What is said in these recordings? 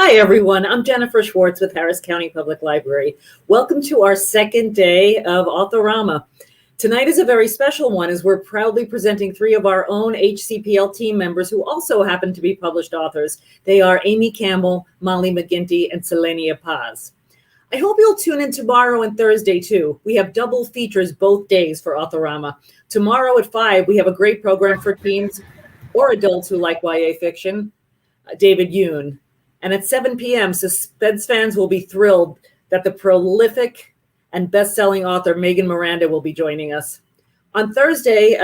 Hi, everyone. I'm Jennifer Schwartz with Harris County Public Library. Welcome to our second day of Authorama. Tonight is a very special one as we're proudly presenting three of our own HCPL team members who also happen to be published authors. They are Amy Campbell, Molly McGinty, and Selenia Paz. I hope you'll tune in tomorrow and Thursday too. We have double features both days for Authorama. Tomorrow at 5, we have a great program for teens or adults who like YA fiction, David Yoon. And at 7 p.m., suspense fans will be thrilled that the prolific and best-selling author Megan Miranda will be joining us. On Thursday,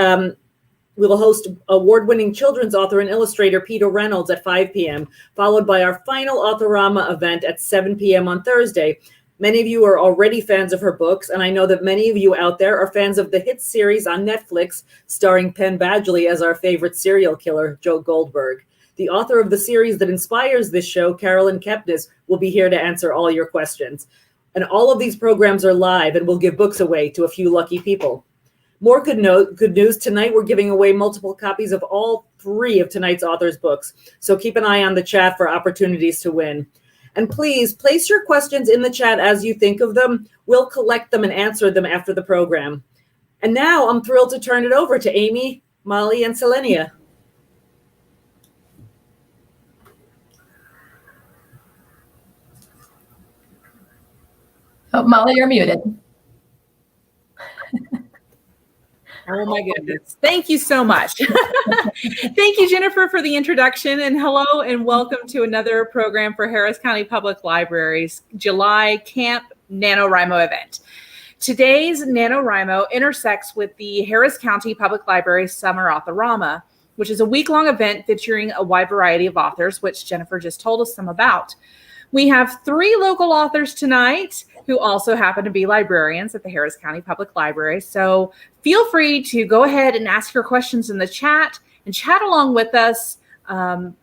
we will host award-winning children's author and illustrator Peter Reynolds at 5 p.m., followed by our final Authorama event at 7 p.m. on Thursday. Many of you are already fans of her books, and I know that many of you out there are fans of the hit series on Netflix starring Penn Badgley as our favorite serial killer, Joe Goldberg. The author of the series that inspires this show, Carolyn Kepnes, will be here to answer all your questions. And all of these programs are live and will give books away to a few lucky people. More good news, tonight we're giving away multiple copies of all 3 of tonight's authors' books. So keep an eye on the chat for opportunities to win. And please place your questions in the chat as you think of them. We'll collect them and answer them after the program. And now I'm thrilled to turn it over to Amy, Molly, and Selenia. Oh, Molly, you're muted. Oh my goodness. Thank you so much. Thank you, Jennifer, for the introduction, and hello and welcome to another program for Harris County Public Library's July Camp NaNoWriMo event. Today's NaNoWriMo intersects with the Harris County Public Library's Summer Authorama, which is a week-long event featuring a wide variety of authors, which Jennifer just told us some about. We have 3 local authors tonight who also happen to be librarians at the Harris County Public Library. So feel free to go ahead and ask your questions in the chat and chat along with us. And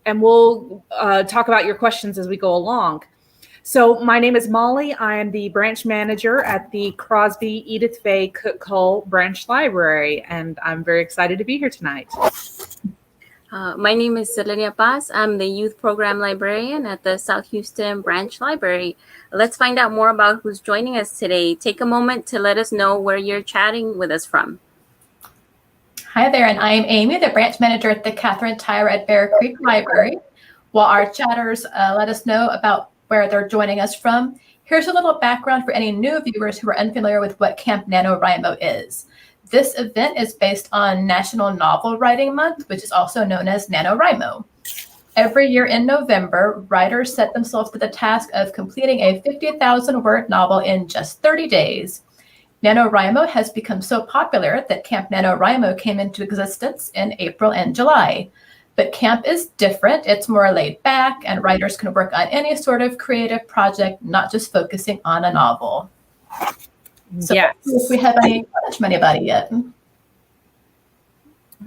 we'll talk about your questions as we go along. So my name is Molly. I am the branch manager at the Crosby Edith Bay Cook Hull Branch Library, and I'm very excited to be here tonight. My name is Selenia Paz. I'm the youth program librarian at the South Houston Branch Library. Let's find out more about who's joining us today. Take a moment to let us know where you're chatting with us from. Hi there, and I am Amy, the branch manager at the Catherine Tyre at Bear Creek Library. While our chatters let us know about where they're joining us from, here's a little background for any new viewers who are unfamiliar with what Camp NaNoWriMo is. This event is based on National Novel Writing Month, which is also known as NaNoWriMo. Every year in November, writers set themselves to the task of completing a 50,000-word novel in just 30 days. NaNoWriMo has become so popular that Camp NaNoWriMo came into existence in April and July. But camp is different. It's more laid back, and writers can work on any sort of creative project, not just focusing on a novel. So yes. If we have any questions from anybody yet. I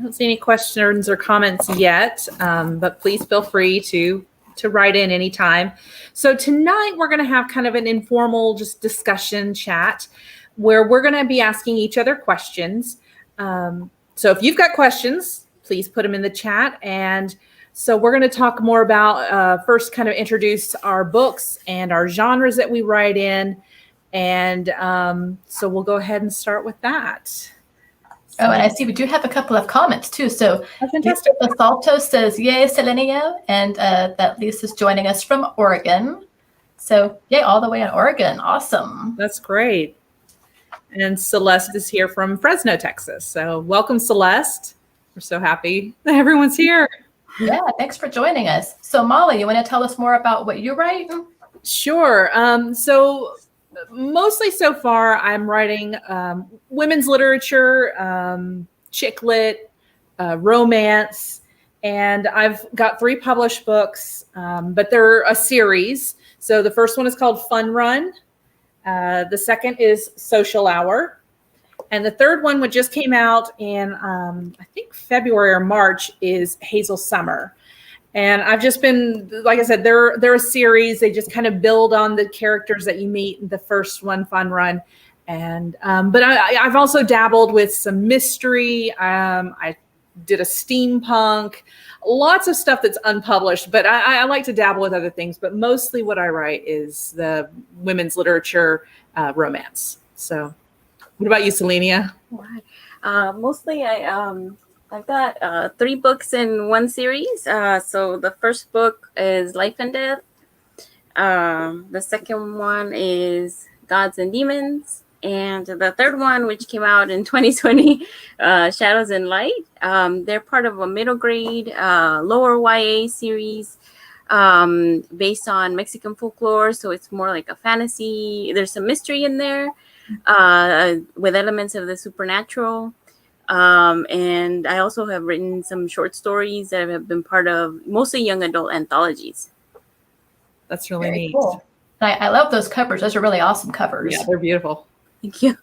don't see any questions or comments yet, but please feel free to write in anytime. So tonight we're going to have kind of an informal just discussion chat where we're going to be asking each other questions. So if you've got questions, please put them in the chat. And so we're going to talk more about first kind of introduce our books and our genres that we write in. And so we'll go ahead and start with that. So, and I see we do have a couple of comments too. So fantastic. Salto says, yay, Selenia. And that Lisa's joining us from Oregon. So yay, all the way in Oregon. Awesome. That's great. And Celeste is here from Fresno, Texas. So welcome, Celeste. We're so happy that everyone's here. Yeah, thanks for joining us. So Molly, you want to tell us more about what you write? Sure. So mostly so far, I'm writing women's literature, chick lit, romance, and I've got 3 published books, but they're a series. So the first one is called Fun Run. The second is Social Hour. And the third one, which just came out in, I think, February or March, is HAZEL Summer. And I've just been, like I said, they're a series. They just kind of build on the characters that you meet in the first one, Fun Run. And but I've also dabbled with some mystery. I did a steampunk, lots of stuff that's unpublished, but I like to dabble with other things, but mostly what I write is the women's literature, romance. So what about you, Selenia? Mostly I've got 3 books in one series. So the first book is Life and Death. The second one is Gods and Demons. And the third one, which came out in 2020, Shadows and Light. They're part of a middle grade, lower YA series based on Mexican folklore. So it's more like a fantasy. There's some mystery in there with elements of the supernatural. And I also have written some short stories that have been part of mostly young adult anthologies. That's really Very neat. cool. I love those covers. Those are really awesome covers. Yeah, they're beautiful. Thank you.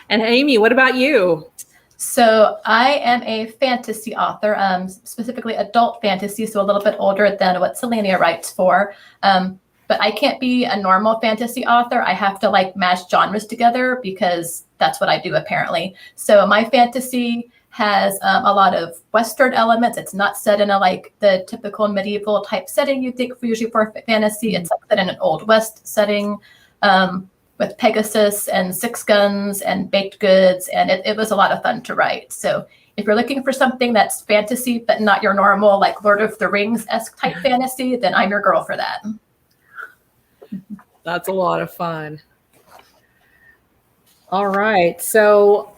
And Amy, what about you? So I am a fantasy author, specifically adult fantasy, so a little bit older than what Selenia writes for. But I can't be a normal fantasy author. I have to like mash genres together because that's what I do apparently. So my fantasy has a lot of Western elements. It's not set in a like the typical medieval type setting you think usually for fantasy. It's like set in an Old West setting with Pegasus and six guns and baked goods. And it was a lot of fun to write. So if you're looking for something that's fantasy, but not your normal like Lord of the Rings-esque type fantasy, then I'm your girl for that. That's a lot of fun. All right. So,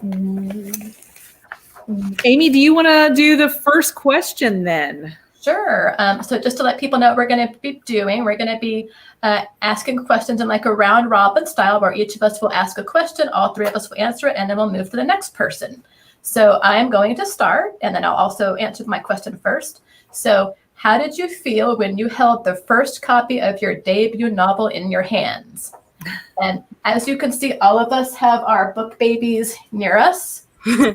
Amy, do you want to do the first question then? Sure. So just to let people know what we're going to be asking questions in like a round robin style where each of us will ask a question, all 3 of us will answer it, and then we'll move to the next person. So I'm going to start, and then I'll also answer my question first. So how did you feel when you held the first copy of your debut novel in your hands? And as you can see, all of us have our book babies near us. So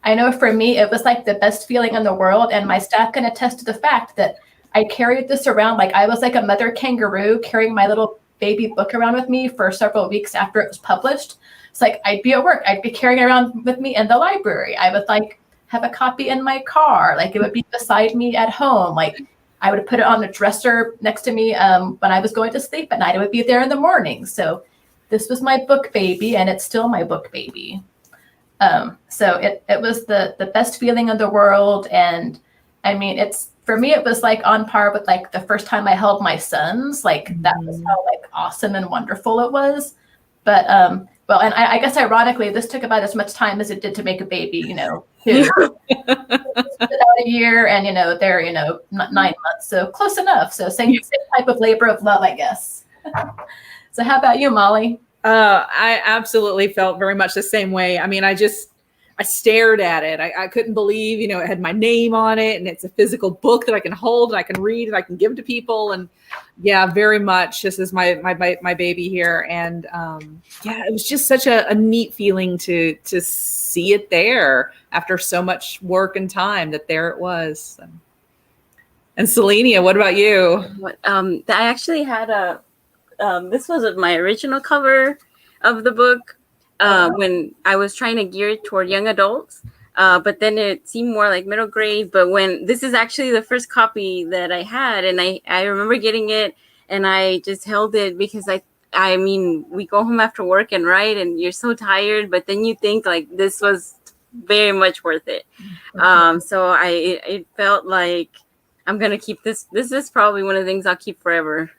I know for me, it was like the best feeling in the world. And my staff can attest to the fact that I carried this around like I was like a mother kangaroo carrying my little baby book around with me for several weeks after it was published. It's like I'd be at work, I'd be carrying it around with me in the library. I would like have a copy in my car, like it would be beside me at home. Like I would put it on the dresser next to me when I was going to sleep at night. It would be there in the morning. So this was my book baby, and it's still my book baby. So it was the best feeling in the world. And I mean, for me, it was like on par with like the first time I held my sons. Like that was how like awesome and wonderful it was. But well, and I guess ironically, this took about as much time as it did to make a baby, too. About a year, and they're 9 months, so close enough. So same type of labor of love, I guess. So how about you, Molly? I absolutely felt very much the same way. I mean, I stared at it. I couldn't believe, it had my name on it, and it's a physical book that I can hold and I can read and I can give to people. And yeah, very much. This is my baby here. And yeah, it was just such a neat feeling to see it there after so much work and time that there it was. And Selenia, what about you? I actually had this was my original cover of the book when I was trying to gear it toward young adults, but then it seemed more like middle grade. But when this is actually the first copy that I had, and I remember getting it, and I just held it because I mean, we go home after work and write, and you're so tired, but then you think like this was very much worth it. So it felt like I'm gonna keep this. This is probably one of the things I'll keep forever.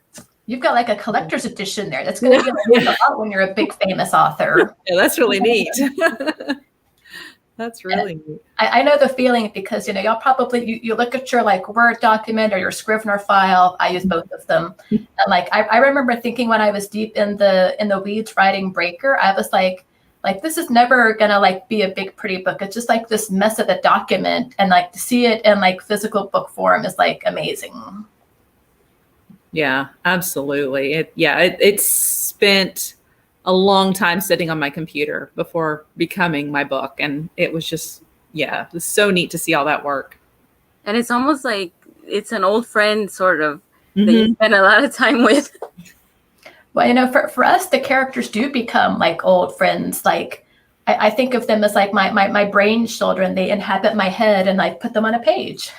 You've got like a collector's edition there. That's going to be a lot when you're a big famous author. Yeah, that's really neat. That's really neat. I know the feeling because, y'all probably, you look at your like Word document or your Scrivener file. I use both of them. And like, I remember thinking when I was deep in the weeds writing Breaker, I was like, this is never going to like be a big, pretty book. It's just like this mess of a document, and like to see it in like physical book form is like amazing. Yeah, absolutely. It spent a long time sitting on my computer before becoming my book. And it was just, it was so neat to see all that work. And it's almost like it's an old friend sort of that you spend a lot of time with. Well, for us, the characters do become like old friends. Like, I think of them as like my brain children. They inhabit my head and I put them on a page.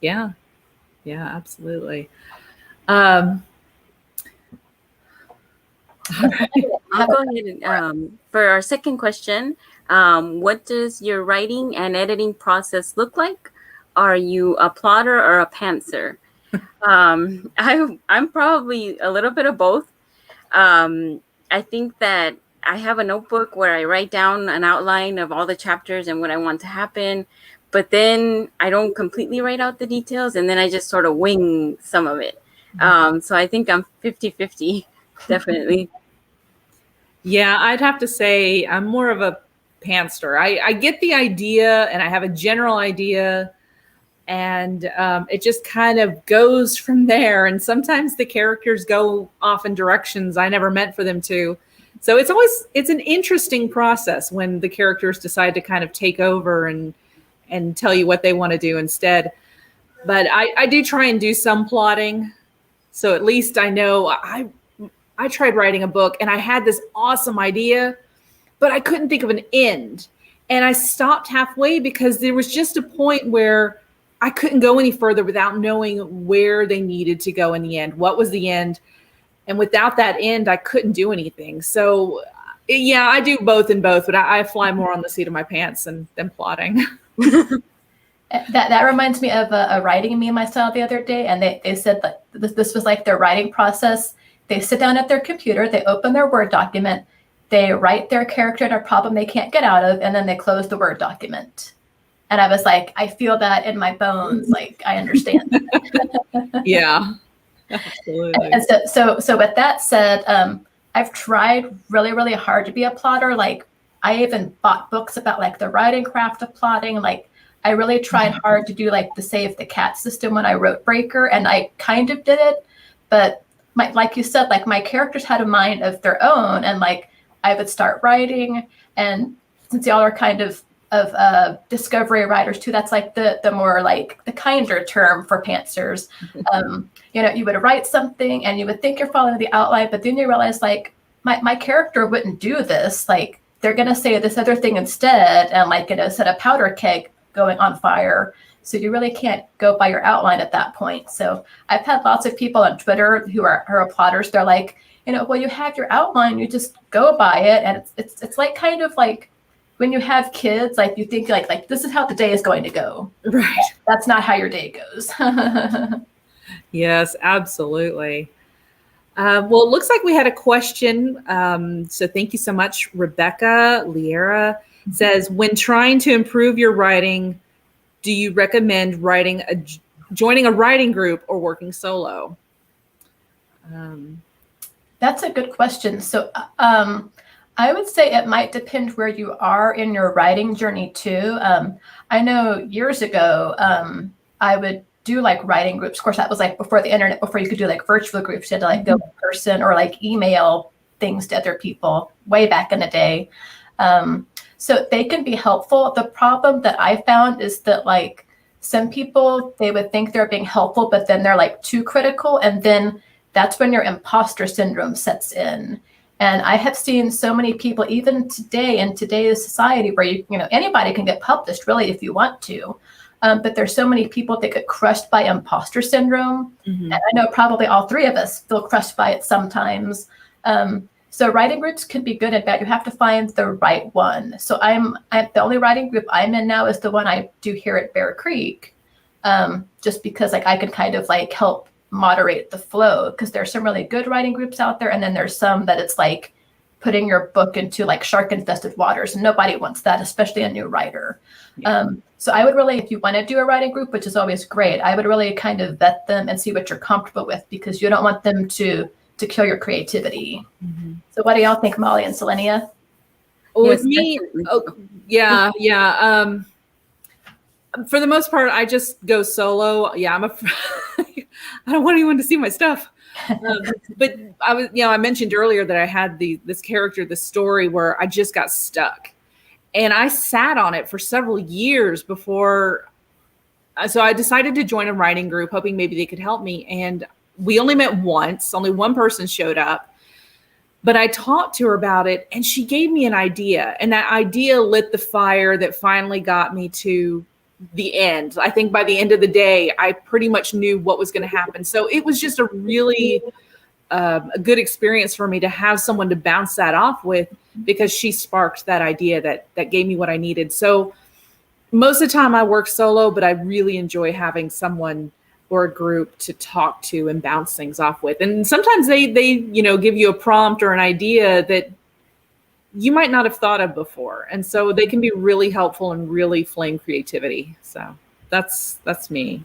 Yeah, absolutely. I'll go ahead and for our second question, what does your writing and editing process look like? Are you a plotter or a pantser? I'm probably a little bit of both. I think that I have a notebook where I write down an outline of all the chapters and what I want to happen, but then I don't completely write out the details, and then I just sort of wing some of it. So I think I'm 50-50, definitely. Yeah, I'd have to say I'm more of a pantser. I get the idea and I have a general idea, and it just kind of goes from there. And sometimes the characters go off in directions I never meant for them to. So it's an interesting process when the characters decide to kind of take over and tell you what they want to do instead. But I do try and do some plotting. So at least I know I tried writing a book and I had this awesome idea, but I couldn't think of an end. And I stopped halfway because there was just a point where I couldn't go any further without knowing where they needed to go in the end. What was the end? And without that end, I couldn't do anything. So yeah, I do both and both, but I fly more on the seat of my pants than plotting. That reminds me of a writing meme I saw the other day, and they said that this was like their writing process. They sit down at their computer, they open their Word document, they write their character in a problem they can't get out of, and then they close the Word document. And I was like, I feel that in my bones. Like, I understand. Yeah, absolutely. And so with that said, I've tried really, really hard to be a plotter. Like, I even bought books about like the writing craft of plotting. Like, I really tried hard to do like the Save the Cat system when I wrote Breaker, and I kind of did it. But like you said, like my characters had a mind of their own, and like I would start writing. And since y'all are kind of discovery writers too, that's like the more like the kinder term for pantsers. You would write something and you would think you're following the outline, but then you realize like my character wouldn't do this. Like they're gonna say this other thing instead, and like set a powder keg going on fire. So you really can't go by your outline at that point. So I've had lots of people on Twitter who are plotters. They're like, well, you have your outline, you just go by it, and it's like kind of like when you have kids, like you think like this is how the day is going to go. Right. That's not how your day goes. Yes, absolutely. Well, it looks like we had a question. So thank you so much. Rebecca Liera says, when trying to improve your writing, do you recommend joining a writing group or working solo? That's a good question. So I would say it might depend where you are in your writing journey too. I know years ago, I would do like writing groups. Of course, that was like before the internet, before you could do like virtual groups. You had to like go in person or like email things to other people way back in the day. So they can be helpful. The problem that I found is that like some people, they would think they're being helpful, but then they're like too critical. And then that's when your imposter syndrome sets in. And I have seen so many people, even today in today's society, where anybody can get published really if you want to. But there's so many people that get crushed by imposter syndrome. Mm-hmm. And I know probably all three of us feel crushed by it sometimes. So writing groups can be good and bad. You have to find the right one. So I'm the only writing group I'm in now is the one I do here at Bear Creek, just because like I can kind of like help moderate the flow, because there's some really good writing groups out there, and then there's some that it's like putting your book into like shark infested waters, and nobody wants that, especially a new writer. Yeah. So I would really, if you want to do a writing group, which is always great, I would really kind of vet them and see what you're comfortable with, because you don't want them to kill your creativity. Mm-hmm. So what do y'all think, Molly and Selenia? Well, with me, yeah. For the most part, I just go solo. Yeah, I don't want anyone to see my stuff. But I mentioned earlier that I had this character, this story where I just got stuck, and I sat on it for several years before. So I decided to join a writing group, hoping maybe they could help me. And we only met once. Only one person showed up. But I talked to her about it and she gave me an idea, and that idea lit the fire that finally got me to the end. I think by the end of the day, I pretty much knew what was going to happen. So it was just a really a good experience for me to have someone to bounce that off with, because she sparked that idea that gave me what I needed. So most of the time I work solo, but I really enjoy having someone or a group to talk to and bounce things off with. And sometimes they give you a prompt or an idea that you might not have thought of before. And so they can be really helpful and really flame creativity. So that's me.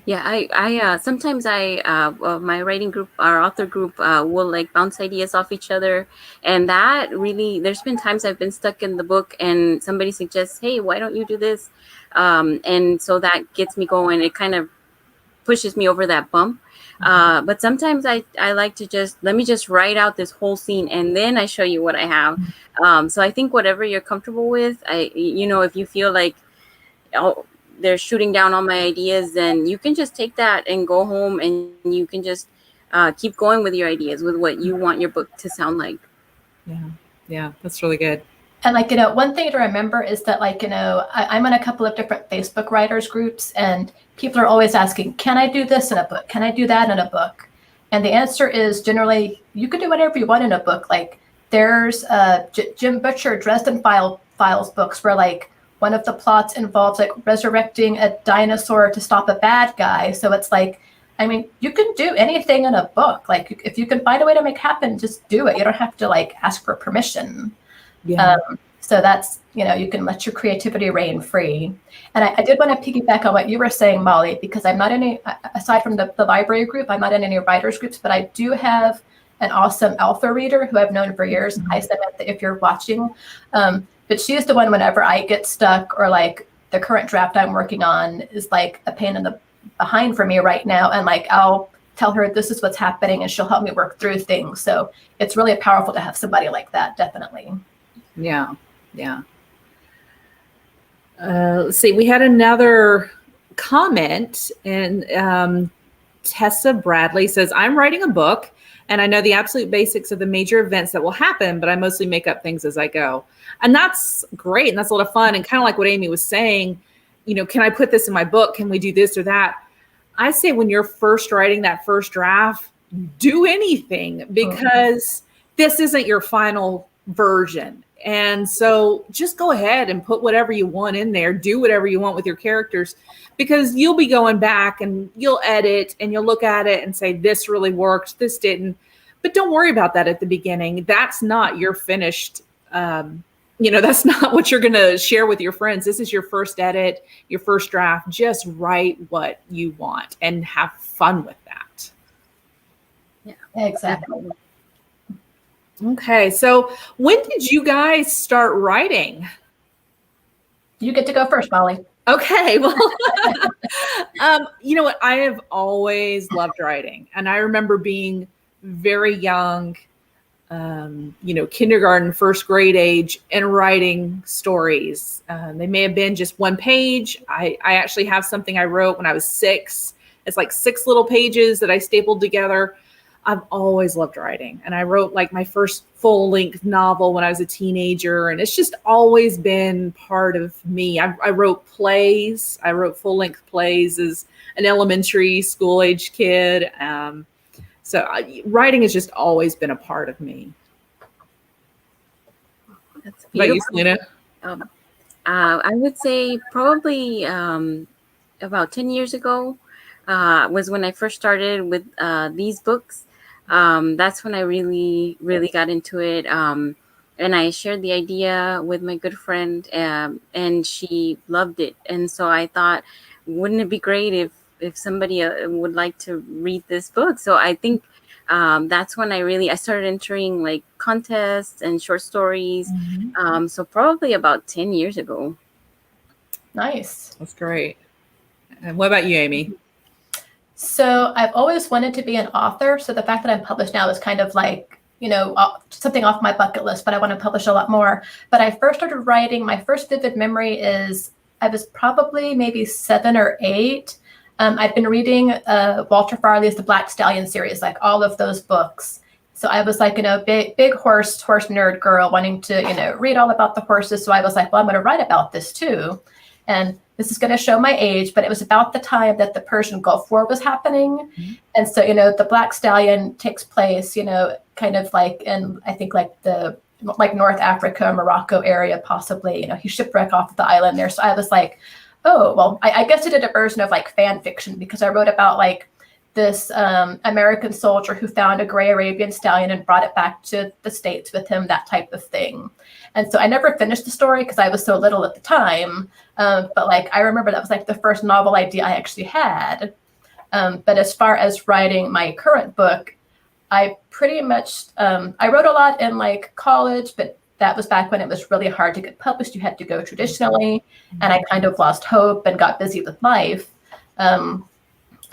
Yeah, I sometimes my writing group, our author group, will like bounce ideas off each other, and that really, there's been times I've been stuck in the book and somebody suggests, hey, why don't you do this? And so that gets me going. It kind of pushes me over that bump. But sometimes I like to let me just write out this whole scene and then I show you what I have. So I think whatever you're comfortable with, if you feel like, oh, they're shooting down all my ideas, then you can just take that and go home and you can just keep going with your ideas, with what you want your book to sound like. Yeah, that's really good. And one thing to remember is that I'm in a couple of different Facebook writers groups, and people are always asking, can I do this in a book? Can I do that in a book? And the answer is generally, you can do whatever you want in a book. Like there's Jim Butcher, Dresden Files books where one of the plots involves resurrecting a dinosaur to stop a bad guy. So it's you can do anything in a book. If you can find a way to make it happen, just do it. You don't have to ask for permission. Yeah. So that's, you can let your creativity reign free. And I did want to piggyback on what you were saying, Molly, because I'm not aside from the library group, I'm not in any writers groups, but I do have an awesome alpha reader who I've known for years. Hi, Samantha, if you're watching. But she's the one whenever I get stuck or the current draft I'm working on is a pain in the behind for me right now. And I'll tell her this is what's happening and she'll help me work through things. So it's really powerful to have somebody like that, definitely. Yeah. Let's see. We had another comment, and Tessa Bradley says, I'm writing a book and I know the absolute basics of the major events that will happen, but I mostly make up things as I go. And that's great. And that's a lot of fun. And kind of like what Amy was saying, can I put this in my book? Can we do this or that? I say when you're first writing that first draft, do anything, because this isn't your final version. And so just go ahead and put whatever you want in there, do whatever you want with your characters, because you'll be going back and you'll edit and you'll look at it and say, this really worked, this didn't. But don't worry about that at the beginning. That's not your finished, that's not what you're going to share with your friends. This is your first edit, your first draft. Just write what you want and have fun with that. Yeah, exactly. Okay, so when did you guys start writing? You get to go first, Molly. Okay, well, you know what? I have always loved writing. And I remember being very young, kindergarten, first grade age, and writing stories. They may have been just one page. I actually have something I wrote when I was 6. It's 6 little pages that I stapled together. I've always loved writing, and I wrote my first full-length novel when I was a teenager, and it's just always been part of me. I wrote plays. I wrote full-length plays as an elementary school-age kid. Writing has just always been a part of me. That's beautiful. Like you, Selena? I would say probably about 10 years ago was when I first started with these books. That's when I really, really got into it. And I shared the idea with my good friend, and she loved it. And so I thought, wouldn't it be great if somebody would like to read this book? So I think that's when I started entering contests and short stories. Mm-hmm. So probably about 10 years ago. Nice. That's great. And what about you, Amy? So I've always wanted to be an author. So the fact that I'm published now is kind of something off my bucket list, but I want to publish a lot more. But I first started writing, my first vivid memory is I was probably maybe 7 or 8. I've been reading Walter Farley's The Black Stallion series, like all of those books. So I was like, big horse nerd girl wanting to, read all about the horses. So I was like, well, I'm going to write about this too. And this is going to show my age, but it was about the time that the Persian Gulf War was happening. Mm-hmm. And so, the Black Stallion takes place, kind of like in, I think like the North Africa, Morocco area, possibly, he shipwrecked off the island there. So I was like, oh, well, I guess I did a version of like fan fiction because I wrote about like this American soldier who found a gray Arabian stallion and brought it back to the States with him, that type of thing. And so I never finished the story because I was so little at the time. But like, I remember that was like the first novel idea I actually had. But as far as writing my current book, I pretty much, I wrote a lot in like college, but that was back when it was really hard to get published. You had to go traditionally, and I kind of lost hope and got busy with life. And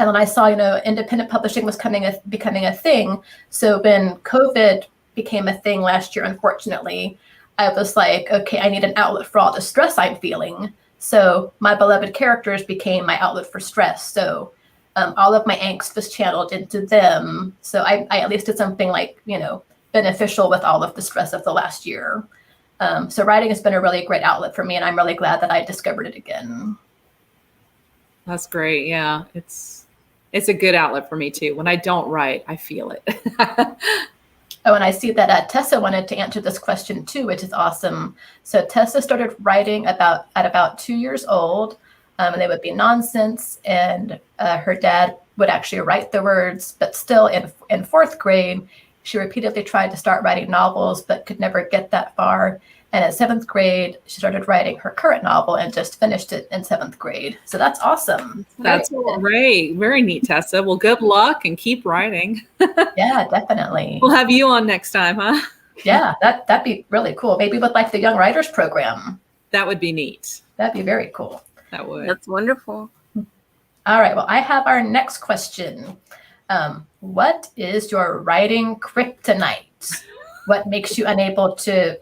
then I saw, independent publishing was becoming a thing. So when COVID became a thing last year, unfortunately, I was like, okay, I need an outlet for all the stress I'm feeling. So my beloved characters became my outlet for stress. So all of my angst was channeled into them. So I at least did something like, beneficial with all of the stress of the last year. So writing has been a really great outlet for me, and I'm really glad that I discovered it again. That's great. Yeah, it's a good outlet for me too. When I don't write, I feel it. Oh, and I see that Tessa wanted to answer this question too, which is awesome. So Tessa started writing at about 2 years old, and they would be nonsense, and her dad would actually write the words, but still in fourth grade, she repeatedly tried to start writing novels, but could never get that far. And at seventh grade, she started writing her current novel and just finished it in seventh grade. So that's awesome. That's great. Very neat, Tessa. Well, good luck and keep writing. Yeah, definitely. We'll have you on next time, huh? Yeah, that'd be really cool. Maybe with like the Young Writers program. That would be neat. That'd be very cool. That would. That's wonderful. All right. Well, I have our next question. What is your writing kryptonite? What makes you unable to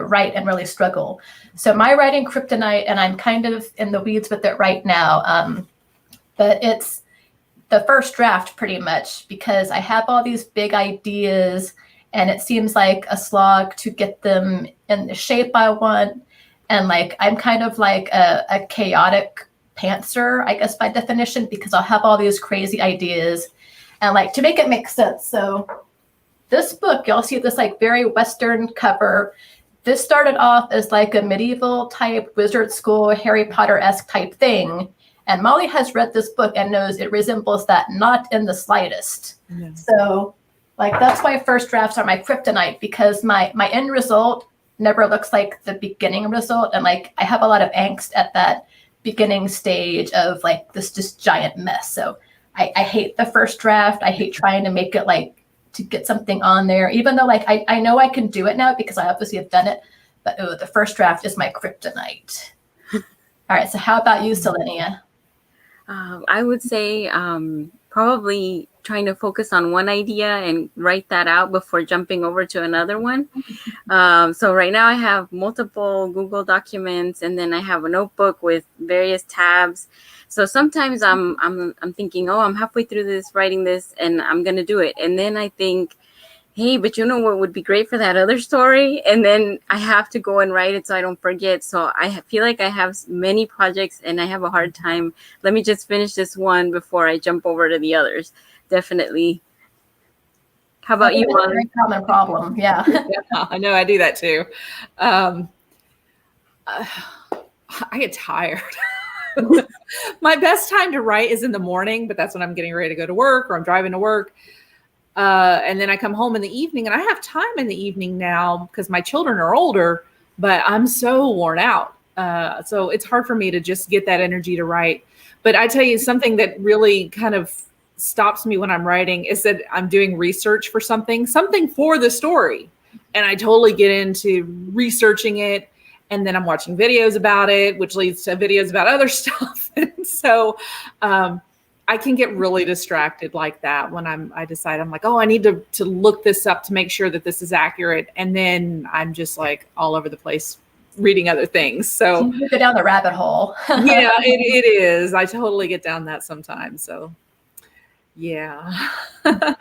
write and really struggle? So my writing kryptonite, and I'm kind of in the weeds with it right now, but it's the first draft pretty much, because I have all these big ideas and it seems like a slog to get them in the shape I want. And like, I'm kind of like a chaotic pantser, I guess, by definition, because I'll have all these crazy ideas and like to make it make sense. So this book, y'all see this like very Western cover. This started off as like a medieval type wizard school, Harry Potter-esque type thing. And Molly has read this book and knows it resembles that not in the slightest. Yeah. So like, that's why first drafts are my kryptonite, because my end result never looks like the beginning result. And like, I have a lot of angst at that beginning stage of like this just giant mess. So I hate the first draft. I hate trying to make it like to get something on there, even though like I know I can do it now because I obviously have done it, but the first draft is my kryptonite. All right. So how about you, Selenia? I would say probably trying to focus on one idea and write that out before jumping over to another one. So right now I have multiple Google documents, and then I have a notebook with various tabs. So sometimes I'm thinking, oh, I'm halfway through this, writing this, and I'm going to do it. And then I think, hey, but you know what would be great for that other story? And then I have to go and write it so I don't forget. So I feel like I have many projects and I have a hard time. Let me just finish this one before I jump over to the others. Definitely. How about you, Molly? Very common problem. Yeah. Yeah, I know I do that too. I get tired. My best time to write is in the morning, but that's when I'm getting ready to go to work or I'm driving to work. And then I come home in the evening, and I have time in the evening now because my children are older, but I'm so worn out. So it's hard for me to just get that energy to write. But I tell you, something that really kind of stops me when I'm writing is that I'm doing research for something for the story. And I totally get into researching it. And then I'm watching videos about it, which leads to videos about other stuff. And so I can get really distracted like that when I decide, I'm like, oh, I need to look this up to make sure that this is accurate. And then I'm just like all over the place reading other things. So You go down the rabbit hole. yeah, it is. I totally get down that sometimes. So yeah. All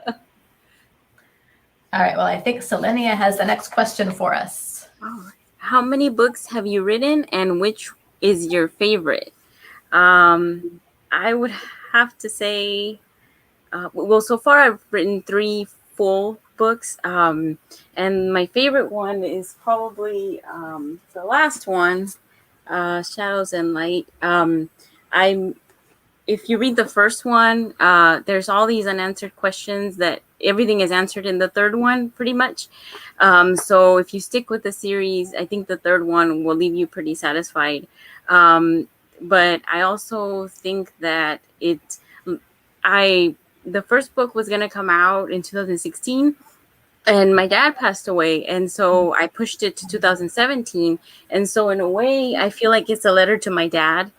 right. Well, I think Selenia has the next question for us. Oh, how many books have you written, and which is your favorite? I would have to say, well, so far I've written 3 full books, and my favorite one is probably the last one, Shadows and Light. If you read the first one, there's all these unanswered questions that everything is answered in the third one, pretty much. So if you stick with the series, I think the third one will leave you pretty satisfied. But I also think that the first book was going to come out in 2016. And my dad passed away. And so I pushed it to 2017. And so in a way, I feel like it's a letter to my dad.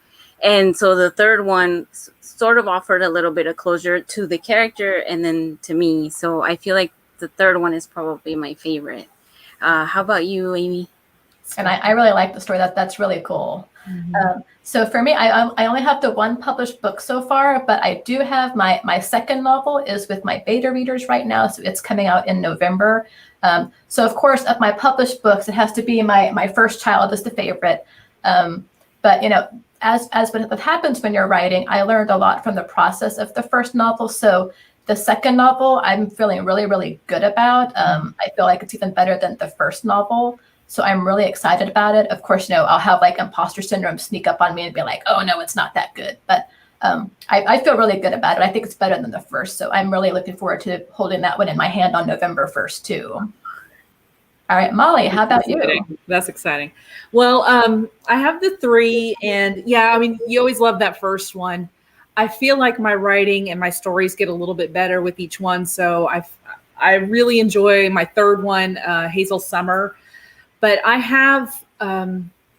And so the third one sort of offered a little bit of closure to the character and then to me. So I feel like the third one is probably my favorite. How about you, Amy? And I really like the story. That's really cool. So for me, I only have the one published book so far, but I do have my second novel is with my beta readers right now. So it's coming out in November. So of course, of my published books, it has to be my first child is the favorite. But as what happens when you're writing, I learned a lot from the process of the first novel. So the second novel, I'm feeling really, really good about. I feel like it's even better than the first novel. So I'm really excited about it. Of course, I'll have like imposter syndrome sneak up on me and be like, oh no, it's not that good. But I feel really good about it. I think it's better than the first. So I'm really looking forward to holding that one in my hand on November 1st too. All right, Molly, how about you? That's exciting. Well, I have the 3, and yeah, I mean, you always love that first one. I feel like my writing and my stories get a little bit better with each one. So I really enjoy my third one, HAZEL Summer. But I have,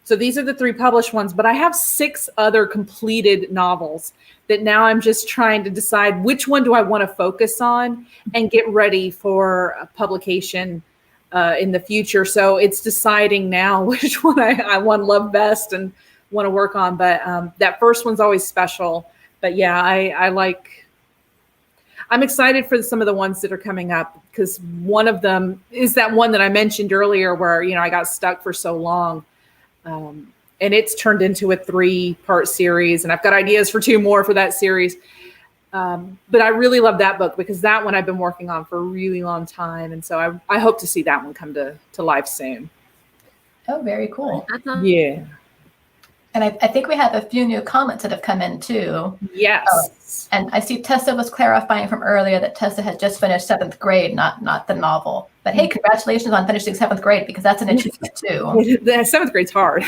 so these are the 3 published ones, but I have 6 other completed novels that now I'm just trying to decide which one do I want to focus on and get ready for publication in the future. So it's deciding now which one I want to love best and want to work on. But that first one's always special. But yeah, I'm excited for some of the ones that are coming up, because one of them is that one that I mentioned earlier where, I got stuck for so long. And it's turned into a 3-part series, and I've got ideas for 2 more for that series. But I really love that book because that one I've been working on for a really long time. And so I hope to see that one come to life soon. Oh, very cool. Yeah. And I think we have a few new comments that have come in too. Yes. And I see Tessa was clarifying from earlier that Tessa had just finished 7th grade, not the novel. But hey, congratulations on finishing 7th grade, because that's an achievement too. The 7th grade's hard,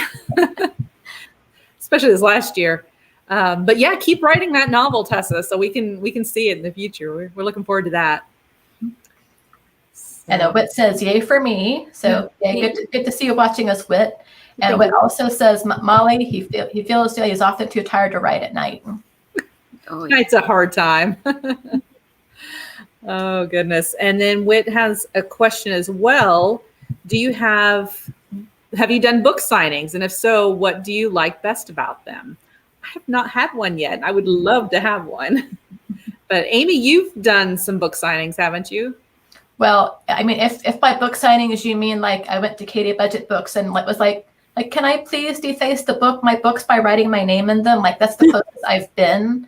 especially this last year. But yeah, keep writing that novel, Tessa, so we can see it in the future. We're looking forward to that. And Whit says, yay for me. So yeah, good to see you watching us, Whit. And Whit also says, Molly, he feels he's often too tired to write at night. Oh, yeah. It's a hard time. Oh, goodness. And then Whit has a question as well. Have you done book signings? And if so, what do you like best about them? I have not had one yet. I would love to have one. But Amy, you've done some book signings, haven't you? Well, I mean, if by book signings you mean like I went to Katie Budget Books and was like, can I please deface my books by writing my name in them? Like, that's the closest I've been.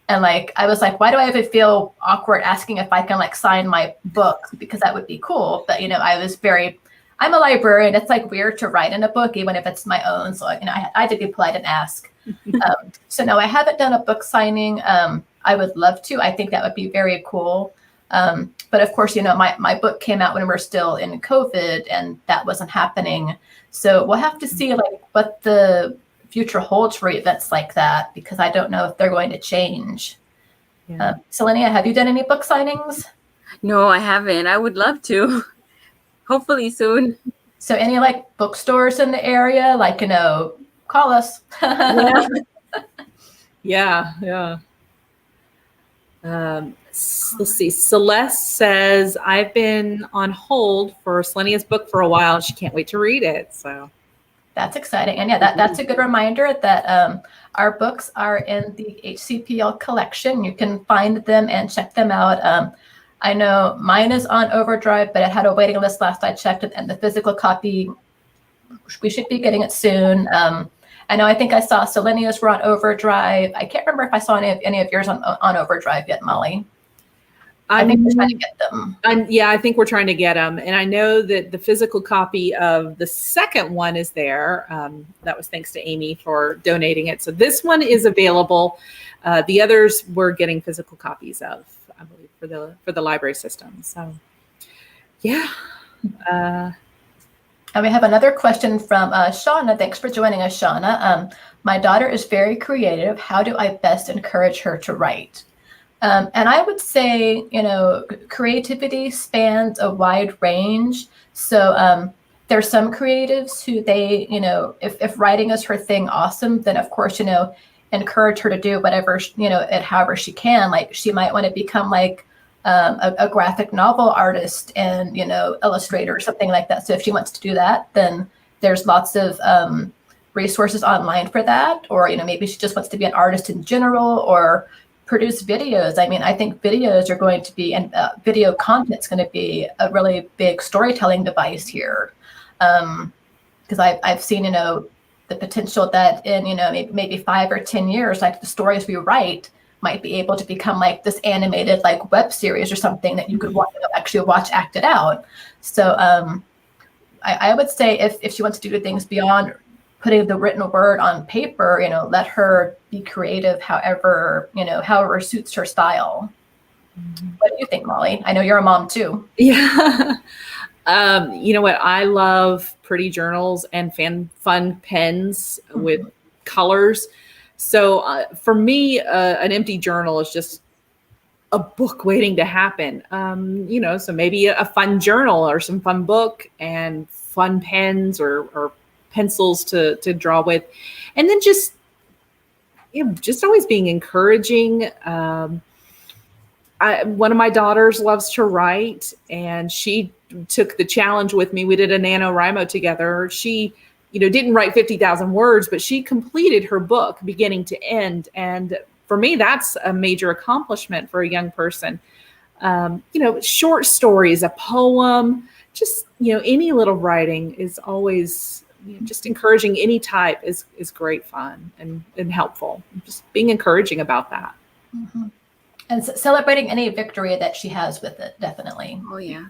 And like, I was like, why do I ever feel awkward asking if I can like sign my books? Because that would be cool. But, I'm a librarian. It's like weird to write in a book, even if it's my own. So, I had to be polite and ask. So no, I haven't done a book signing. I would love to. I think that would be very cool. But of course, my book came out when we were still in COVID and that wasn't happening. So we'll have to see like what the future holds for events like that, because I don't know if they're going to change. Yeah. Selenia, have you done any book signings? No, I haven't. I would love to. Hopefully soon. So any like bookstores in the area, like, call us. Yeah. Let's see. Celeste says, I've been on hold for Selenia's book for a while. She can't wait to read it. So That's exciting. And yeah, that's a good reminder that our books are in the HCPL collection. You can find them and check them out. I know mine is on Overdrive, but it had a waiting list last I checked, and the physical copy, we should be getting it soon. I know, I think I saw Selenia's were on Overdrive. I can't remember if I saw any of yours on Overdrive yet, Molly. I think we're trying to get them. Yeah, I think we're trying to get them. And I know that the physical copy of the second one is there. That was thanks to Amy for donating it. So this one is available. The others we're getting physical copies of, I believe, for the library system. So, yeah. And we have another question from Shauna. Thanks for joining us, Shauna. My daughter is very creative. How do I best encourage her to write? And I would say, creativity spans a wide range. So there's some creatives who they, if writing is her thing, awesome, then of course, encourage her to do whatever, and however she can. Like she might want to become like a graphic novel artist and, illustrator or something like that. So if she wants to do that, then there's lots of resources online for that. Or, maybe she just wants to be an artist in general or produce videos. I mean, I think videos are going to be, and video content's going to be a really big storytelling device here. Because I've seen, the potential that in, maybe 5 or 10 years, like the stories we write might be able to become like this animated like web series or something that you could actually watch acted out. So I would say if she wants to do things beyond putting the written word on paper, let her be creative however suits her style. Mm-hmm. What do you think, Molly? I know you're a mom too. Yeah. You know what? I love pretty journals and fun pens with colors. So for me, an empty journal is just a book waiting to happen. So maybe a fun journal or some fun book and fun pens or pencils to draw with, and then just always being encouraging. One of my daughters loves to write, and she took the challenge with me. We did a NaNoWriMo together. She, didn't write 50,000 words, but she completed her book beginning to end. And for me, that's a major accomplishment for a young person. Short stories, a poem, just, any little writing is always, just encouraging any type is great fun and helpful. Just being encouraging about that. Mm-hmm. And celebrating any victory that she has with it, definitely. Oh, yeah.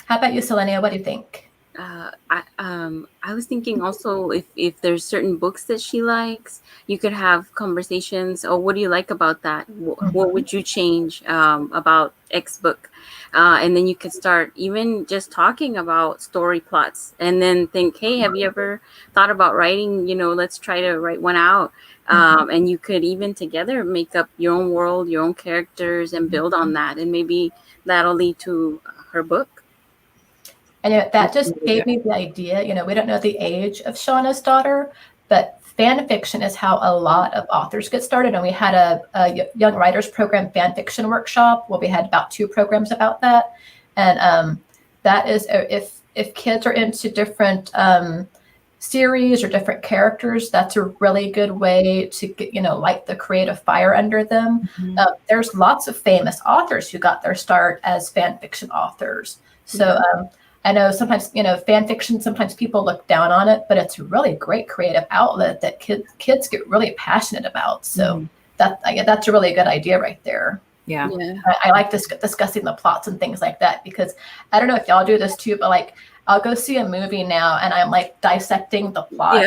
How about you, Selenia? What do you think? I was thinking also if there's certain books that she likes, you could have conversations. Oh, what do you like about that? What would you change about X book? And then you could start even just talking about story plots, and then think, hey, have you ever thought about writing? Let's try to write one out. And you could even together make up your own world, your own characters, and build on that. And maybe that'll lead to her book. And that just gave me the idea, we don't know the age of Shauna's daughter, but fan fiction is how a lot of authors get started. And we had a young writers program fan fiction workshop where we had about 2 programs about that. And that is, if kids are into different series or different characters, that's a really good way to get, light the creative fire under them. Mm-hmm. There's lots of famous authors who got their start as fan fiction authors. So I know sometimes, fan fiction, sometimes people look down on it, but it's a really great creative outlet that kids get really passionate about. So that's a really good idea right there. Yeah. I like discussing the plots and things like that, because I don't know if y'all do this too, but like I'll go see a movie now and I'm like dissecting the plot,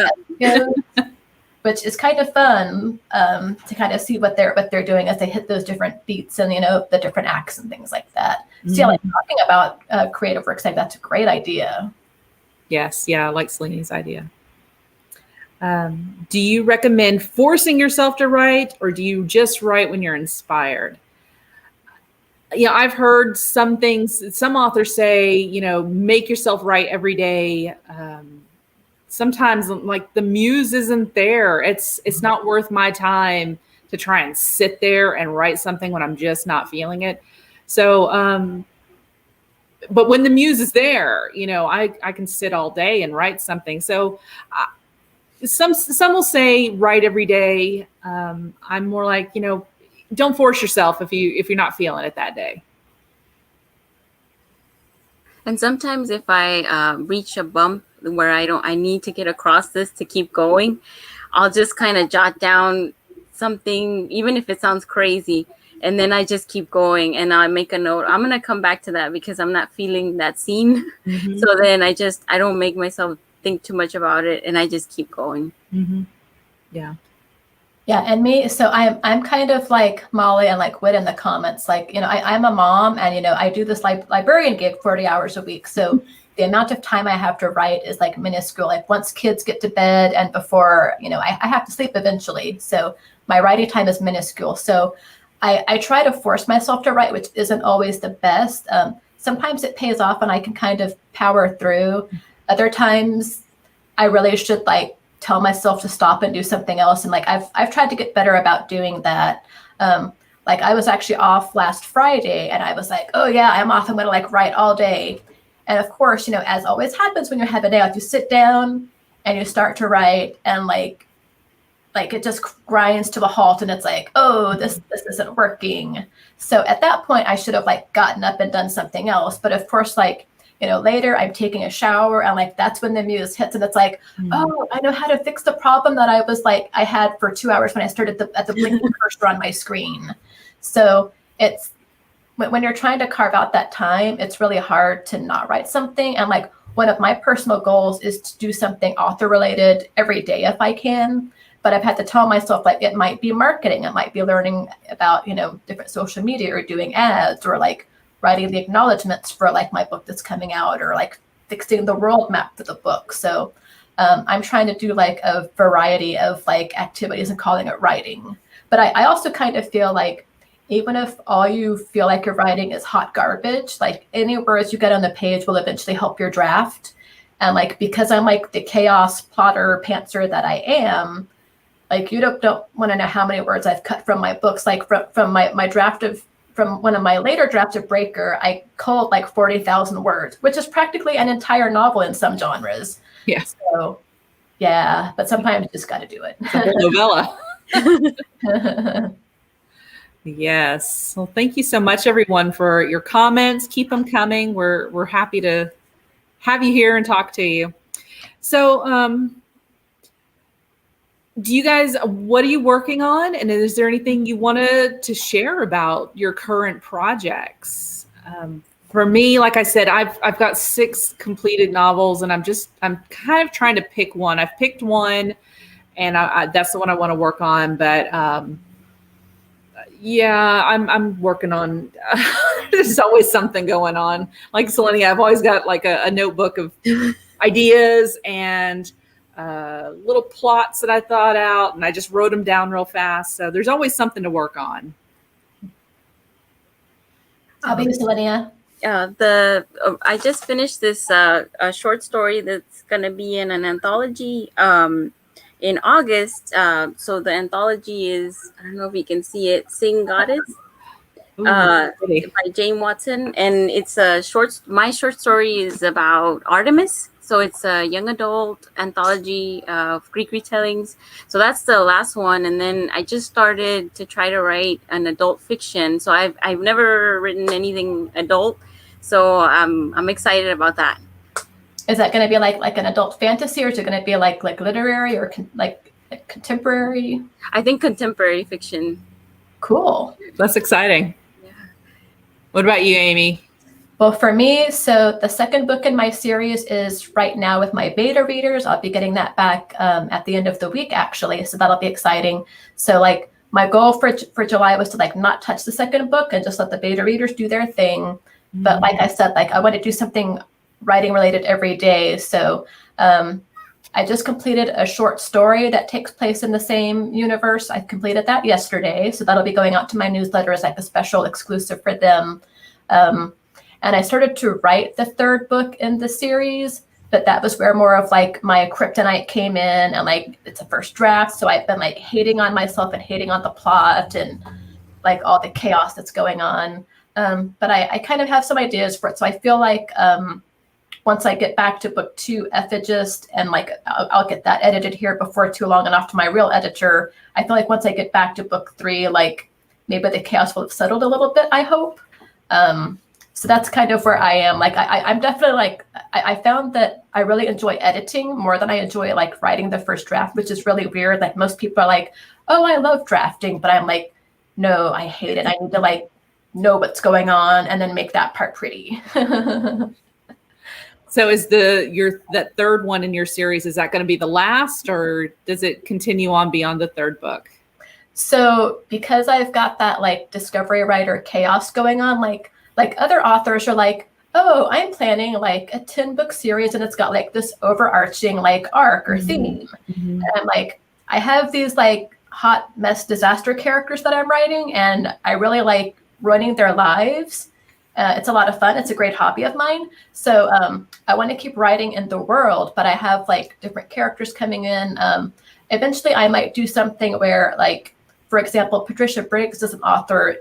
which is kind of fun to kind of see what they're doing as they hit those different beats and, the different acts and things like that. So like talking about creative works, like that's a great idea. Yes. Yeah. I like Selena's idea. Do you recommend forcing yourself to write, or do you just write when you're inspired? I've heard some authors say, make yourself write every day. Sometimes like the muse isn't there. It's not worth my time to try and sit there and write something when I'm just not feeling it. So but when the muse is there, I can sit all day and write something. So some will say write every day. I'm more like, don't force yourself if you're not feeling it that day. And sometimes if I reach a bump where I need to get across this to keep going, I'll just kind of jot down something, even if it sounds crazy. And then I just keep going and I make a note. I'm going to come back to that because I'm not feeling that scene. Mm-hmm. So then I don't make myself think too much about it and I just keep going. Mm-hmm. Yeah. Yeah, and me, so I'm kind of like Molly and like Whit in the comments. Like, I'm a mom and, I do this librarian gig 40 hours a week. So the amount of time I have to write is like minuscule. Like once kids get to bed and before, I have to sleep eventually. So my writing time is minuscule. So I try to force myself to write, which isn't always the best. Sometimes it pays off and I can kind of power through. Other times I really should tell myself to stop and do something else. And I've tried to get better about doing that. I was actually off last Friday and I was like, oh yeah, I'm off. I'm going to write all day. And of course, as always happens when you have a day off, you sit down and you start to write and it just grinds to a halt and it's like, oh, this isn't working. So at that point I should have gotten up and done something else. But of course, later I'm taking a shower and that's when the muse hits and it's like, oh, I know how to fix the problem that I had for 2 hours when I started at the blinking cursor on my screen. So it's when you're trying to carve out that time, it's really hard to not write something. And one of my personal goals is to do something author related every day if I can. But I've had to tell myself it might be marketing, it might be learning about, different social media or doing ads or writing the acknowledgments for my book that's coming out or fixing the world map for the book. So I'm trying to do a variety of activities and calling it writing. But I also kind of feel even if all you feel like you're writing is hot garbage, any words you get on the page will eventually help your draft. And because I'm the chaos plotter pantser that I am, you don't want to know how many words I've cut from my books. From my draft from one of my later drafts of Breaker, I culled 40,000 words, which is practically an entire novel in some genres. Yeah. So, yeah, but sometimes you just got to do it. Novella. Yes. Well, thank you so much, everyone, for your comments. Keep them coming. We're happy to have you here and talk to you. So, do you guys, what are you working on? And is there anything you wanted to share about your current projects? For me, like I said, I've got 6 completed novels and I'm kind of trying to pick one. I've picked one and that's the one I want to work on. But yeah, I'm working on, there's always something going on. Like Selenia, I've always got a notebook of ideas and little plots that I thought out and I just wrote them down real fast. So there's always something to work on. How about you, Selenia? I just finished this a short story that's going to be in an anthology in August. So the anthology is, I don't know if you can see it, Sing Goddess. By Jane Watson. And it's my short story is about Artemis. So it's a young adult anthology of Greek retellings. So that's the last one. And then I just started to try to write an adult fiction. So I've never written anything adult. So I'm excited about that. Is that going to be like an adult fantasy, or is it going to be like literary or contemporary? I think contemporary fiction. Cool. That's exciting. Yeah. What about you, Amy? Well, for me, so the second book in my series is right now with my beta readers. I'll be getting that back at the end of the week, actually. So that'll be exciting. So my goal for July was to not touch the second book and just let the beta readers do their thing. Mm-hmm. But like I said, I want to do something writing related every day. So I just completed a short story that takes place in the same universe. I completed that yesterday. So that'll be going out to my newsletter as a special exclusive for them. And I started to write the third book in the series, but that was where more of my kryptonite came in, and it's a first draft. So I've been hating on myself and hating on the plot and all the chaos that's going on. But I kind of have some ideas for it. So I feel like once I get back to book 2, Ephigist, and like I'll get that edited here before too long and off to my real editor. I feel like once I get back to book 3, like maybe the chaos will have settled a little bit, I hope. So that's kind of where I am. Like I'm definitely like, I found that I really enjoy editing more than I enjoy like writing the first draft, which is really weird. Like most people are like, oh, I love drafting, but I'm like, no, I hate it. I need to like know what's going on and then make that part pretty. So is that third one in your series, is that going to be the last, or does it continue on beyond the third book? So because I've got that like discovery writer chaos going on, like other authors are like, oh, I'm planning like a 10-book series and it's got like this overarching like arc or theme. And I'm like, I have these like hot mess disaster characters that I'm writing, and I really like running their lives. It's a lot of fun. It's a great hobby of mine. So I want to keep writing in the world, but I have like different characters coming in. Eventually I might do something where, like, for example, Patricia Briggs is an author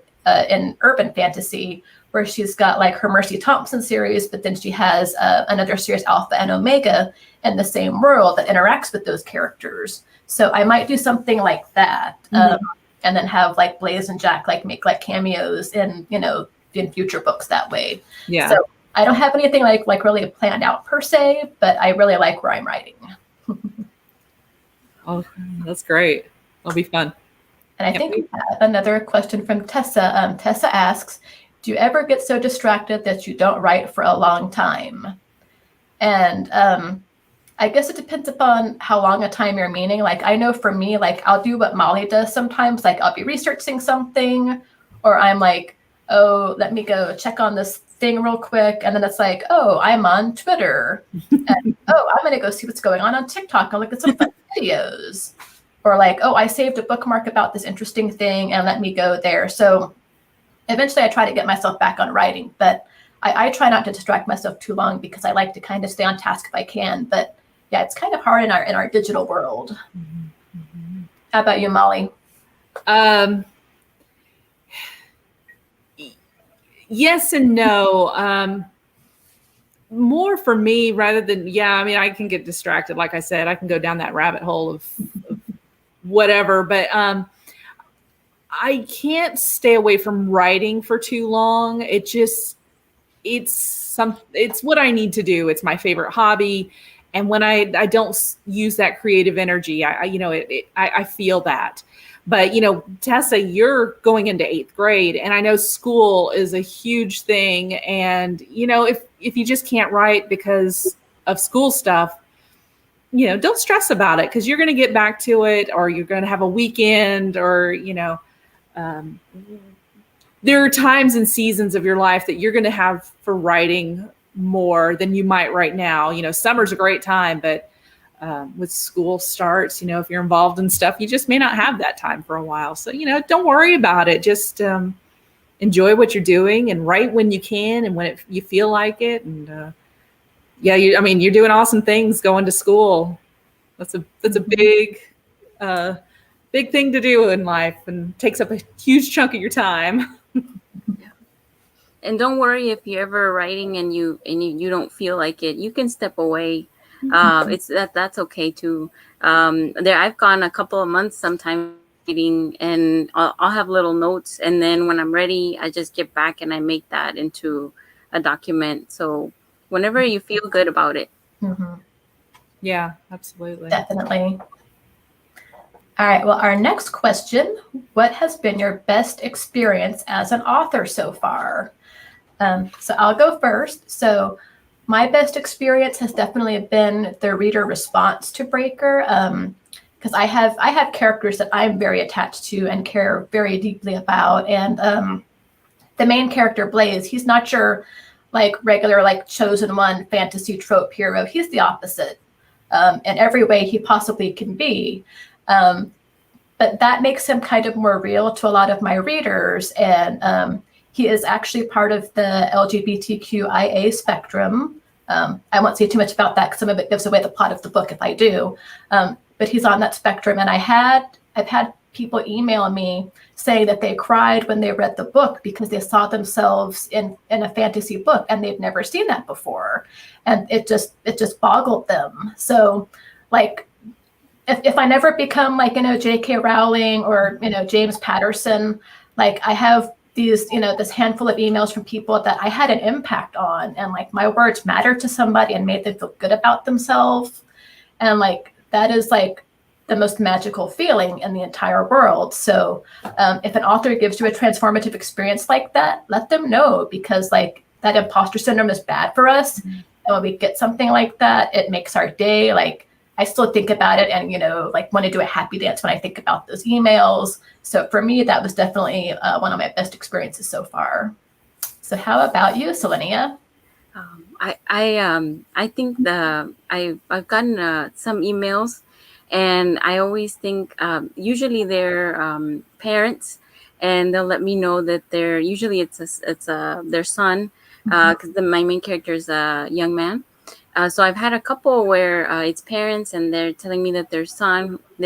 in urban fantasy, where she's got like her Mercy Thompson series, but then she has another series, Alpha and Omega, in the same world that interacts with those characters. So I might do something like that. And then have like Blaze and Jack like make like cameos in, you know, in future books that way. Yeah. So I don't have anything like really planned out per se, but I really like where I'm writing. Oh, that's great. It'll be fun. And I think we have another question from Tessa. Tessa asks, do you ever get so distracted that you don't write for a long time? And I guess it depends upon how long a time you're meaning. Like I know for me, like I'll do what Molly does sometimes. Like I'll be researching something, or I'm like, oh, let me go check on this thing real quick. And then it's like, oh, I'm on Twitter. And, oh, I'm going to go see what's going on TikTok and look at some fun videos. Or like, oh, I saved a bookmark about this interesting thing and let me go there. So eventually I try to get myself back on writing, but I try not to distract myself too long because I like to kind of stay on task if I can. But yeah, it's kind of hard in our digital world. How about you, Molly? Yes and no. More for me rather than, I mean, I can get distracted. Like I said, I can go down that rabbit hole of whatever, but I can't stay away from writing for too long. It's what I need to do. It's my favorite hobby. And when I don't use that creative energy, I feel that. But, Tessa, you're going into 8th grade, and I know school is a huge thing. And, if you just can't write because of school stuff, don't stress about it, because you're going to get back to it, or you're going to have a weekend, or, there are times and seasons of your life that you're going to have for writing more than you might right now. Summer's a great time, but with school starts, if you're involved in stuff, you just may not have that time for a while. So, don't worry about it. Just enjoy what you're doing and write when you can and when you feel like it. And you're doing awesome things going to school. That's a big thing to do in life, and takes up a huge chunk of your time. And don't worry if you're ever writing and you don't feel like it. You can step away. That's okay too. I've gone a couple of months sometimes reading, and I'll have little notes, and then when I'm ready, I just get back and I make that into a document. So whenever you feel good about it. Yeah, absolutely. Definitely. All right. Well, our next question: what has been your best experience as an author so far? So I'll go first. So my best experience has definitely been the reader response to Breaker, because I have characters that I'm very attached to and care very deeply about. And the main character, Blaze, he's not your like regular like chosen one fantasy trope hero. He's the opposite in every way he possibly can be. But that makes him kind of more real to a lot of my readers. And he is actually part of the LGBTQIA spectrum. I won't say too much about that because some of it gives away the plot of the book if I do. But he's on that spectrum. And I've had people email me saying that they cried when they read the book because they saw themselves in a fantasy book and they've never seen that before. And it just boggled them. So like, if I never become like, J.K. Rowling or, James Patterson, like I have these, this handful of emails from people that I had an impact on, and like my words mattered to somebody and made them feel good about themselves. And like, that is like the most magical feeling in the entire world. So if an author gives you a transformative experience like that, let them know, because like that imposter syndrome is bad for us. Mm-hmm. And when we get something like that, it makes our day. Like I still think about it and, like want to do a happy dance when I think about those emails. So for me, that was definitely one of my best experiences so far. So how about you, Selenia? I think I've gotten some emails, and I always think usually they're parents, and they'll let me know that usually it's their son, because my main character is a young man. So I've had a couple where it's parents and they're telling me that their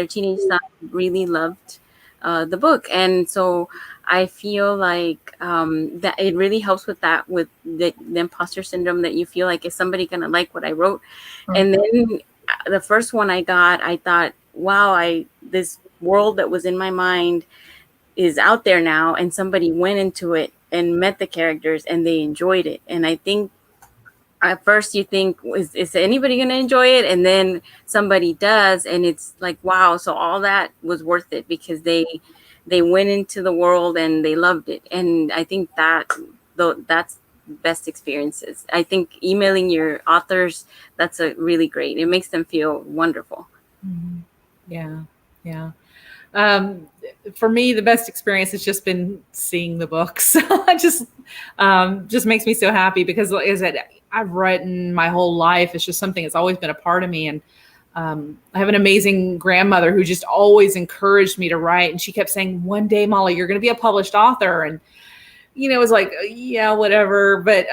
teenage son really loved the book. And so I feel like that it really helps with that, with the imposter syndrome, that you feel like, is somebody going to like what I wrote? Mm-hmm. And then the first one I got, I thought, wow, this world that was in my mind is out there now, and somebody went into it and met the characters and they enjoyed it. And I think at first you think, is anybody going to enjoy it? And then somebody does, and it's like, wow, so all that was worth it, because they went into the world and they loved it. And I think that's best experiences. I think emailing your authors, that's a really great. It makes them feel wonderful. Mm-hmm. Yeah. For me, the best experience has just been seeing the books. It just makes me so happy, because I've written my whole life. It's just something that's always been a part of me. And I have an amazing grandmother who just always encouraged me to write. And she kept saying, one day, Molly, you're going to be a published author. And, it was like, yeah, whatever. But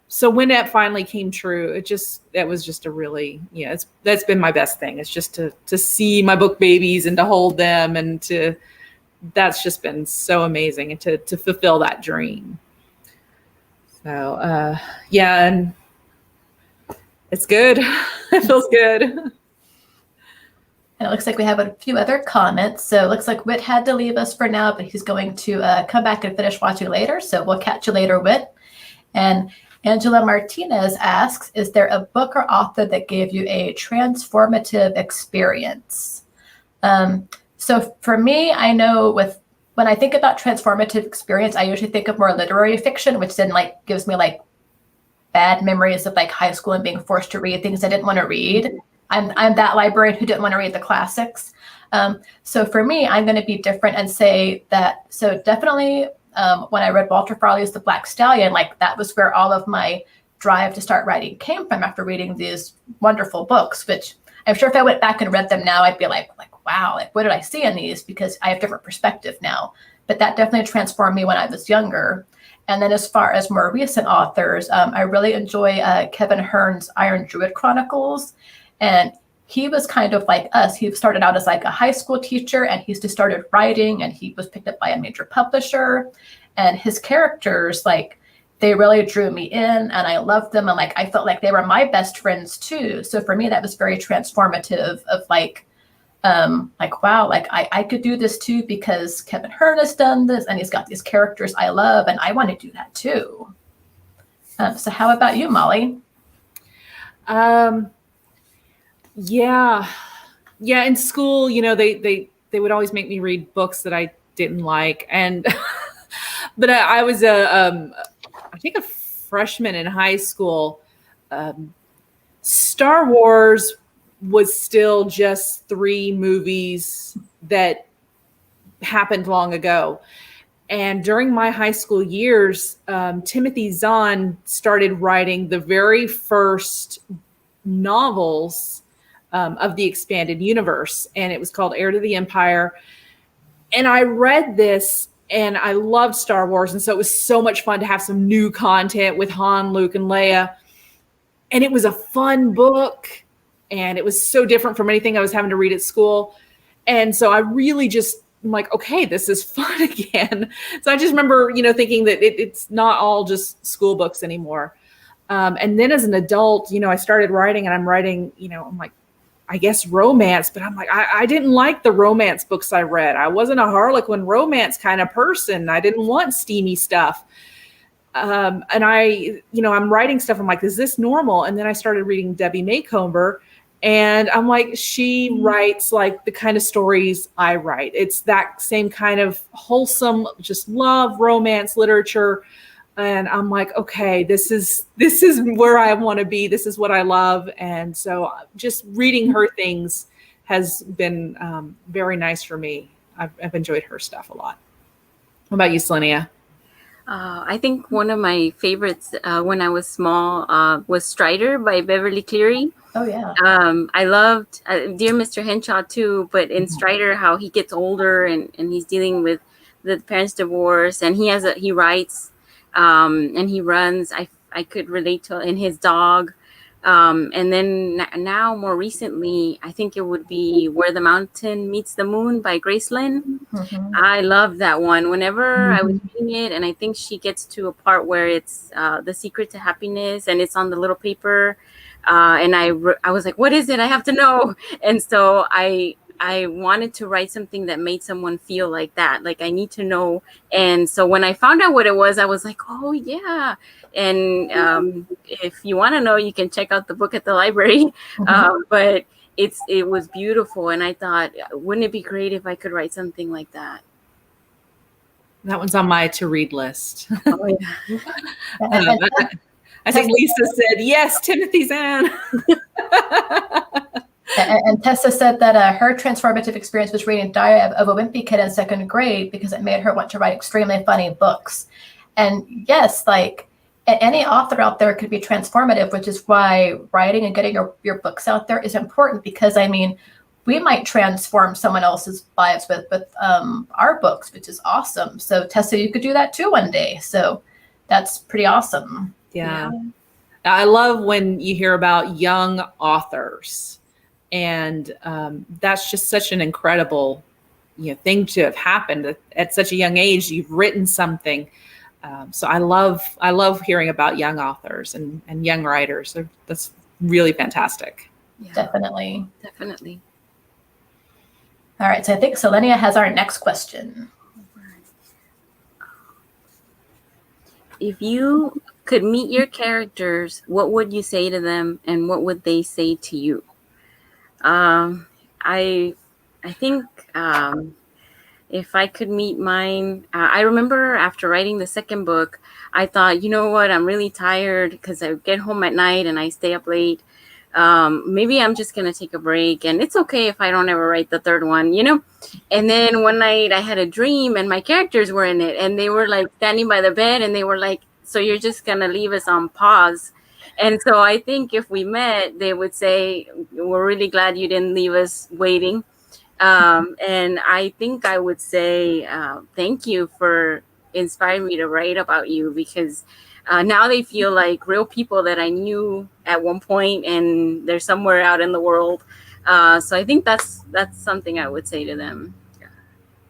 so when that finally came true, that was just a really, that's been my best thing. It's just to see my book babies and to hold them, and that's just been so amazing, and to fulfill that dream. So, and it's good. It feels good. And it looks like we have a few other comments. So it looks like Whit had to leave us for now, but he's going to come back and finish watching later. So we'll catch you later, Whit. And Angela Martinez asks, is there a book or author that gave you a transformative experience? So for me, I know when I think about transformative experience, I usually think of more literary fiction, which then like gives me like bad memories of like high school and being forced to read things I didn't want to read. I'm that librarian who didn't want to read the classics. So for me, I'm going to be different and say that. So definitely when I read Walter Farley's The Black Stallion, like that was where all of my drive to start writing came from, after reading these wonderful books, which I'm sure if I went back and read them now, I'd be like, wow, like what did I see in these? Because I have different perspective now. But that definitely transformed me when I was younger. And then as far as more recent authors, I really enjoy Kevin Hearn's Iron Druid Chronicles. And he was kind of like us. He started out as like a high school teacher, and he's just started writing, and he was picked up by a major publisher. And his characters, like, they really drew me in, and I loved them. And like, I felt like they were my best friends too. So for me, that was very transformative of like, wow, like I could do this too, because Kevin Hearn has done this and he's got these characters I love, and I want to do that too. So how about you, Molly? Yeah. In school, they would always make me read books that I didn't like. And, but I was I think a freshman in high school. Star Wars was still just 3 movies that happened long ago. And during my high school years, Timothy Zahn started writing the very first novels of the expanded universe. And it was called Heir to the Empire. And I read this, and I loved Star Wars. And so it was so much fun to have some new content with Han, Luke, and Leia. And it was a fun book. And it was so different from anything I was having to read at school. And so I really just I'm like, okay, this is fun again. So I just remember, thinking that it's not all just school books anymore. And then as an adult, I started writing, and I'm writing, I'm like, I guess romance, but I'm like, I didn't like the romance books I read. I wasn't a Harlequin romance kind of person. I didn't want steamy stuff. And I'm writing stuff. I'm like, is this normal? And then I started reading Debbie Maycomber, and I'm like, she writes like the kind of stories I write. It's that same kind of wholesome, just love romance literature. And I'm like, okay, this is where I want to be. This is what I love. And so just reading her things has been very nice for me. I've enjoyed her stuff a lot. What about you, Selenia? I think one of my favorites when I was small was Strider by Beverly Cleary. Oh, yeah. I loved Dear Mr. Henshaw too, but in Strider, how he gets older and he's dealing with the parents' divorce, and he writes and he runs. I could relate to in his dog. And then now more recently, I think it would be Where the Mountain Meets the Moon by Grace Lynn. Mm-hmm. I love that one. Whenever I was reading it, and I think she gets to a part where it's The Secret to Happiness, and it's on the little paper. And I was like, what is it? I have to know. And so I wanted to write something that made someone feel like that. Like, I need to know. And so when I found out what it was, I was like, oh, yeah. And if you want to know, you can check out the book at the library. But it was beautiful. And I thought, wouldn't it be great if I could write something like that? That one's on my to-read list. Oh, yeah. I think Lisa said, yes, Timothy Zahn. And Tessa said that her transformative experience was reading Diary of a Wimpy Kid in second grade because it made her want to write extremely funny books. And yes, like any author out there could be transformative, which is why writing and getting your books out there is important, because I mean, we might transform someone else's lives with our books, which is awesome. So Tessa, you could do that too one day. So that's pretty awesome. Yeah. I love when you hear about young authors, and that's just such an incredible thing to have happened at such a young age. You've written something. So I love hearing about young authors and young writers. That's really fantastic. Yeah, Definitely. All right. So I think Selenia has our next question. If you could meet your characters, what would you say to them, and what would they say to you? I think if I could meet mine, I remember after writing the second book, I thought, you know what, I'm really tired because I get home at night and I stay up late. Maybe I'm just going to take a break, and it's okay if I don't ever write the third one, And then one night I had a dream and my characters were in it, and they were like standing by the bed, and they were like, so you're just going to leave us on pause. And so I think if we met, they would say, we're really glad you didn't leave us waiting. And I think I would say, thank you for inspiring me to write about you, because now they feel like real people that I knew at one point, and they're somewhere out in the world. So I think that's something I would say to them.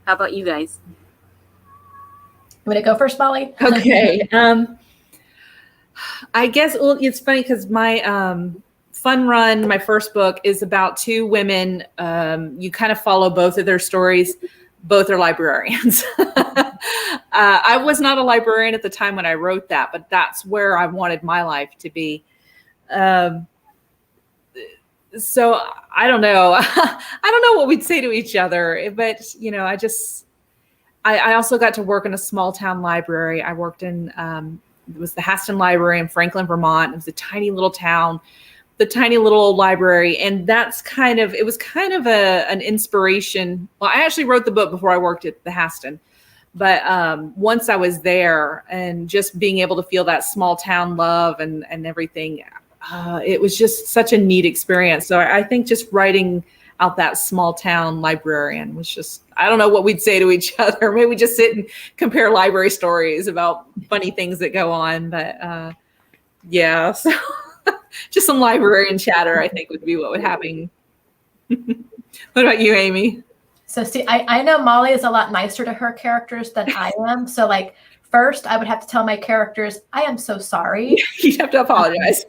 How about you guys? You want to go first, Molly? Okay. I guess it's funny because my Fun Run, my first book, is about two women. You kind of follow both of their stories. Both are librarians. I was not a librarian at the time when I wrote that, but that's where I wanted my life to be. So I don't know. I don't know what we'd say to each other, but I also got to work in a small town library. I worked in, it was the Haston Library in Franklin, Vermont. It was a tiny little town, the tiny little library. And it was kind of an inspiration. Well, I actually wrote the book before I worked at the Haston, but once I was there and just being able to feel that small town love and everything, it was just such a neat experience. So I think just writing out that small town librarian was just, I don't know what we'd say to each other. Maybe we just sit and compare library stories about funny things that go on. But yeah, so just some librarian chatter, I think, would be what would happen. What about you, Amy? So see, I know Molly is a lot nicer to her characters than I am. So like first I would have to tell my characters, I am so sorry. You have to apologize.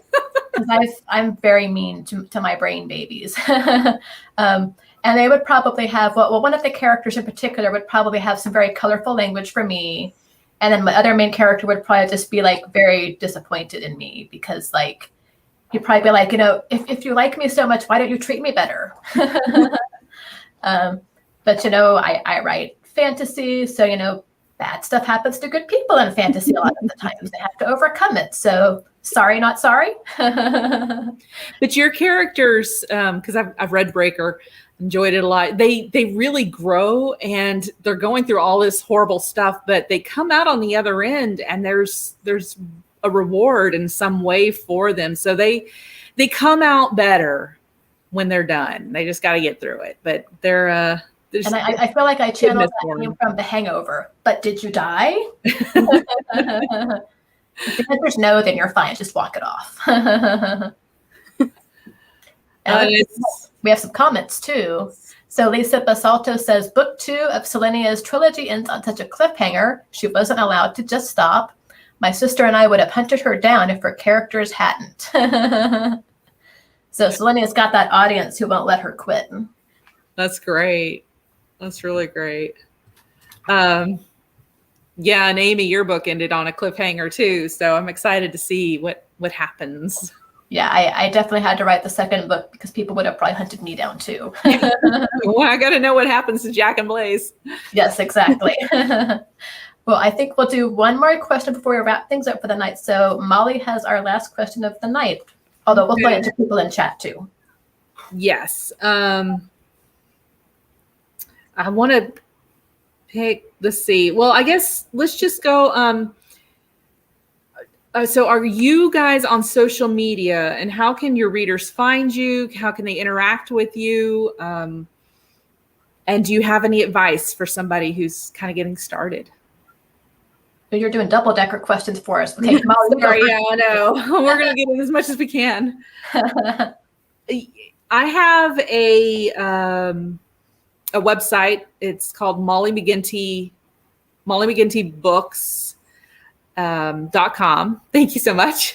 Because I'm very mean to my brain babies. And they would probably have, well, one of the characters in particular would probably have some very colorful language for me. And then my other main character would probably just be like very disappointed in me because like, he'd probably be like, you know, if you like me so much, why don't you treat me better? But, you know, I write fantasy. So, you know, bad stuff happens to good people in fantasy a lot of the times. They have to overcome it. So sorry, not sorry. But your characters, because I've read Breaker, enjoyed it a lot. They really grow and they're going through all this horrible stuff, but they come out on the other end and there's a reward in some way for them. So they come out better when they're done. They just got to get through it. But they're and I feel like I channeled that name from The Hangover. But did you die? If the answer's no, then you're fine. Just walk it off. We have some comments too. So Lisa Basalto says, Book 2 of Selenia's trilogy ends on such a cliffhanger, she wasn't allowed to just stop. My sister and I would have hunted her down if her characters hadn't. So Selenia's got that audience who won't let her quit. That's great. That's really great. Yeah, and Amy, your book ended on a cliffhanger too. So I'm excited to see what happens. Yeah, I definitely had to write the second book because people would have probably hunted me down too. Well, I got to know what happens to Jack and Blaze. Yes, exactly. Well, I think we'll do one more question before we wrap things up for the night. So Molly has our last question of the night, although we'll play it to people in chat too. Yes. I want to pick, let's see. Well, I guess let's just go. So are you guys on social media and how can your readers find you? How can they interact with you? And do you have any advice for somebody who's kind of getting started? You're doing double-decker questions for us. Okay, Molly, sorry, yeah, I know. We're going to get in as much as we can. I have a website. It's called Molly McGinty Books. .com. Thank you so much.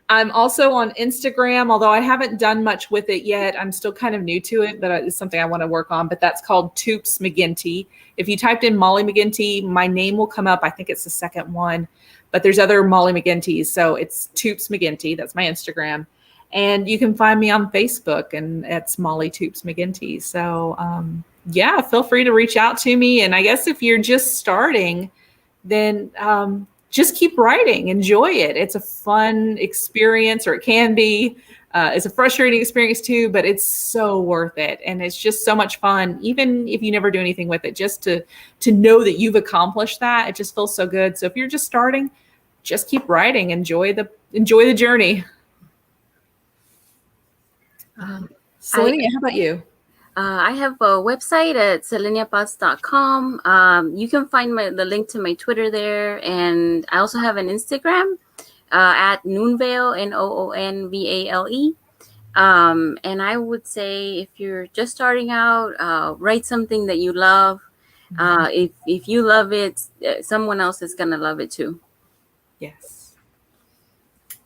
I'm also on Instagram, although I haven't done much with it yet. I'm still kind of new to it, but it's something I want to work on. But that's called Toops McGinty. If you typed in Molly McGinty, my name will come up. I think it's the second one, but there's other Molly McGinty's. So it's Toops McGinty. That's my Instagram. And you can find me on Facebook, and it's Molly Toops McGinty. So yeah, feel free to reach out to me. And I guess if you're just starting, then just keep writing. Enjoy it. It's a fun experience, or it can be. It's a frustrating experience too, but it's so worth it. And it's just so much fun, even if you never do anything with it, just to know that you've accomplished that. It just feels so good. So if you're just starting, just keep writing. Enjoy the journey. Selenia, how about you? I have a website at seleniapaz.com. You can find the link to my Twitter there. And I also have an Instagram at Noonvale, Noonvale. And I would say if you're just starting out, write something that you love. If you love it, someone else is going to love it too. Yes.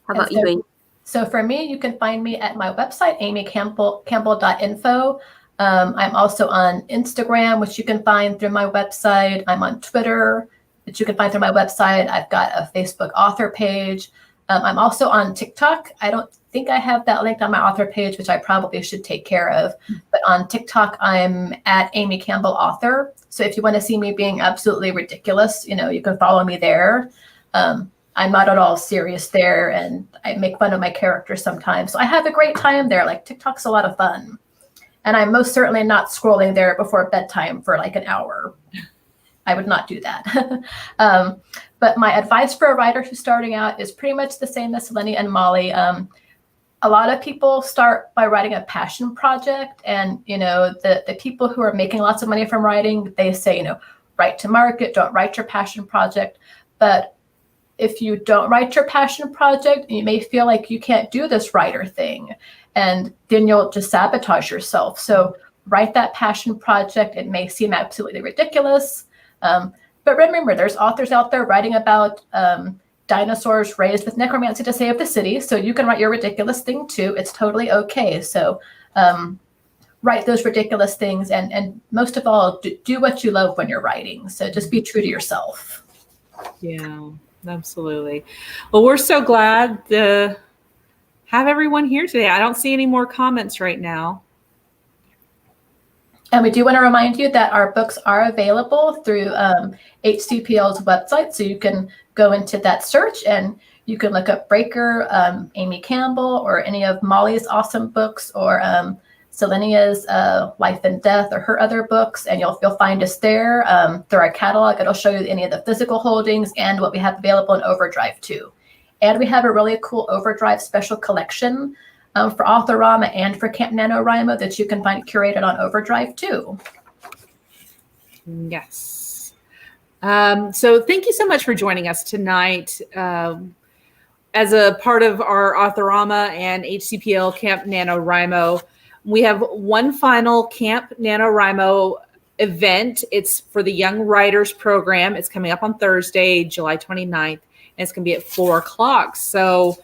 How about you, Amy? So for me, you can find me at my website, amycampbell.info. I'm also on Instagram, which you can find through my website. I'm on Twitter, which you can find through my website. I've got a Facebook author page. I'm also on TikTok. I don't think I have that linked on my author page, which I probably should take care of. But on TikTok, I'm at Amy Campbell Author. So if you want to see me being absolutely ridiculous, you can follow me there. I'm not at all serious there, and I make fun of my characters sometimes. So I have a great time there. Like, TikTok's a lot of fun. And I'm most certainly not scrolling there before bedtime for like an hour. I would not do that. But my advice for a writer who's starting out is pretty much the same as Selenia and Molly. A lot of people start by writing a passion project. And, the people who are making lots of money from writing, they say, write to market, don't write your passion project. But if you don't write your passion project, you may feel like you can't do this writer thing. And then you'll just sabotage yourself. So write that passion project. It may seem absolutely ridiculous, but remember, there's authors out there writing about dinosaurs raised with necromancy to save the city. So you can write your ridiculous thing too. It's totally okay. So write those ridiculous things, and most of all, do what you love when you're writing. So just be true to yourself. Yeah, absolutely. Well, we're so glad to have everyone here today. I don't see any more comments right now. And we do want to remind you that our books are available through HCPL's website. So you can go into that search and you can look up Breaker, Amy Campbell, or any of Molly's awesome books, or Selenia's Life and Death, or her other books, and you'll find us there through our catalog. It'll show you any of the physical holdings and what we have available in Overdrive too. And we have a really cool Overdrive special collection for Authorama and for Camp NaNoWriMo that you can find curated on Overdrive too. Yes. So thank you so much for joining us tonight. As a part of our Authorama and HCPL Camp NaNoWriMo, we have one final Camp NaNoWriMo event. It's for the Young Writers Program. It's coming up on Thursday, July 29th, and it's going to be at 4:00. So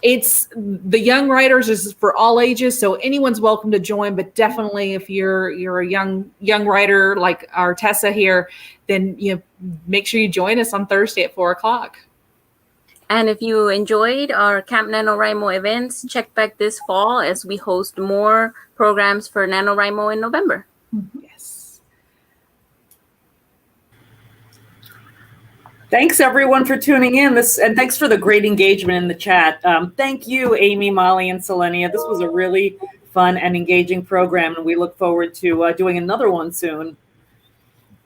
it's the Young Writers is for all ages, so anyone's welcome to join. But definitely, if you're a young writer like our Tessa here, then make sure you join us on Thursday at 4:00. And if you enjoyed our Camp NaNoWriMo events, check back this fall as we host more programs for NaNoWriMo in November. Yes. Thanks everyone for tuning in. And thanks for the great engagement in the chat. Thank you, Amy, Molly, and Selenia. This was a really fun and engaging program, and we look forward to doing another one soon.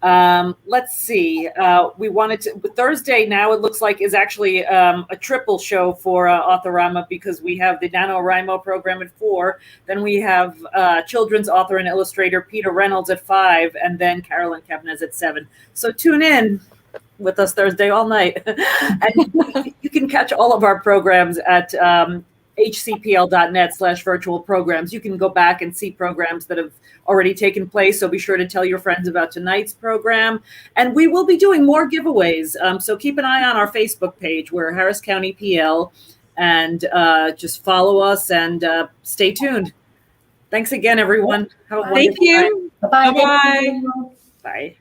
Let's see. We wanted to Thursday now. It looks like is actually a triple show for Authorama, because we have the NaNoWriMo program at 4. Then we have children's author and illustrator Peter Reynolds at 5, and then Carolyn Kevnez at 7. So tune in with us Thursday all night. And you can catch all of our programs at hcpl.net/virtual programs. You can go back and see programs that have already taken place. So be sure to tell your friends about tonight's program. And we will be doing more giveaways. So keep an eye on our Facebook page. We're Harris County PL, and just follow us and stay tuned. Thanks again, everyone. Have a wonderful Thank you. Bye-bye. Bye-bye. Bye.